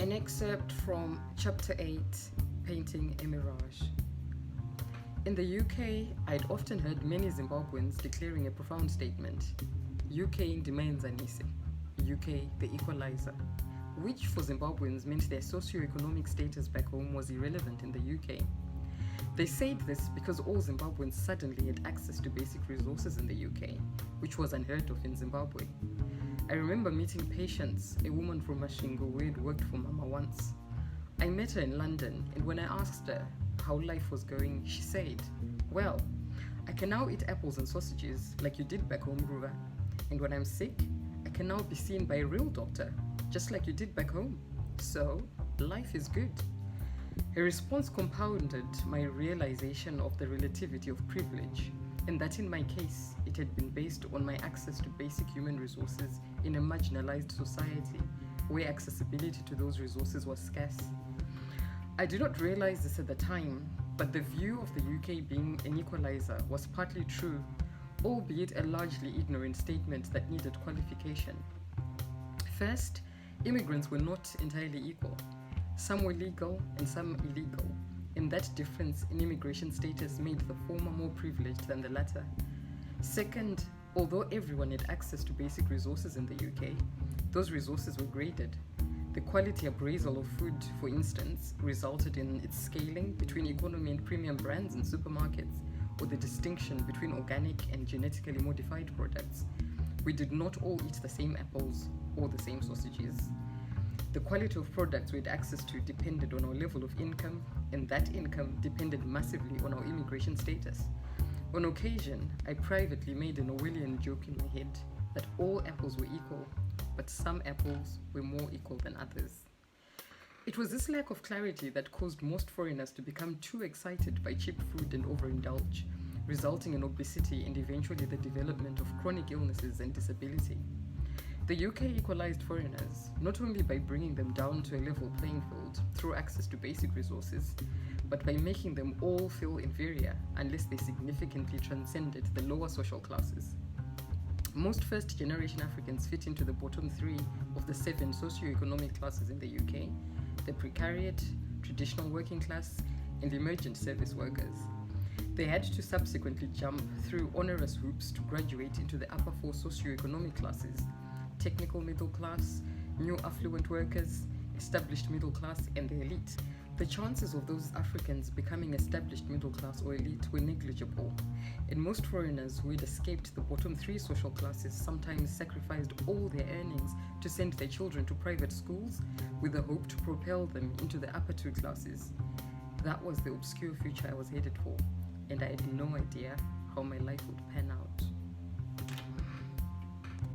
An excerpt from Chapter 8, Painting a Mirage. In the UK, I'd often heard many Zimbabweans declaring a profound statement: UK demands anise, UK the equalizer, which for Zimbabweans meant their socioeconomic status back home was irrelevant in the UK. They said this because all Zimbabweans suddenly had access to basic resources in the UK, which was unheard of in Zimbabwe. I remember meeting Patience, a woman from Mashingo who had worked for Mama once. I met her in London, and when I asked her how life was going, she said, "Well, I can now eat apples and sausages like you did back home, Ruva. And when I'm sick, I can now be seen by a real doctor, just like you did back home. So, life is good." Her response compounded my realization of the relativity of privilege, and that in my case, it had been based on my access to basic human resources in a marginalized society where accessibility to those resources was scarce. I did not realize this at the time, but the view of the UK being an equalizer was partly true, albeit a largely ignorant statement that needed qualification. First, immigrants were not entirely equal. Some were legal and some illegal, and that difference in immigration status made the former more privileged than the latter. Second, although everyone had access to basic resources in the UK, those resources were graded. The quality appraisal of food, for instance, resulted in its scaling between economy and premium brands in supermarkets, or the distinction between organic and genetically modified products. We did not all eat the same apples or the same sausages. The quality of products we had access to depended on our level of income, and that income depended massively on our immigration status. On occasion, I privately made an Orwellian joke in my head that all apples were equal, but some apples were more equal than others. It was this lack of clarity that caused most foreigners to become too excited by cheap food and overindulge, resulting in obesity and eventually the development of chronic illnesses and disability. The UK equalized foreigners, not only by bringing them down to a level playing field through access to basic resources, but by making them all feel inferior unless they significantly transcended the lower social classes. Most first-generation Africans fit into the bottom three of the 7 socioeconomic classes in the UK: the precariat, traditional working class, and emergent service workers. They had to subsequently jump through onerous hoops to graduate into the upper 4 socioeconomic classes: technical middle class, new affluent workers, established middle class, and the elite. The chances of those Africans becoming established middle class or elite were negligible, and most foreigners who had escaped the bottom 3 social classes sometimes sacrificed all their earnings to send their children to private schools with the hope to propel them into the upper 2 classes. That was the obscure future I was headed for, and I had no idea how my life would pan out.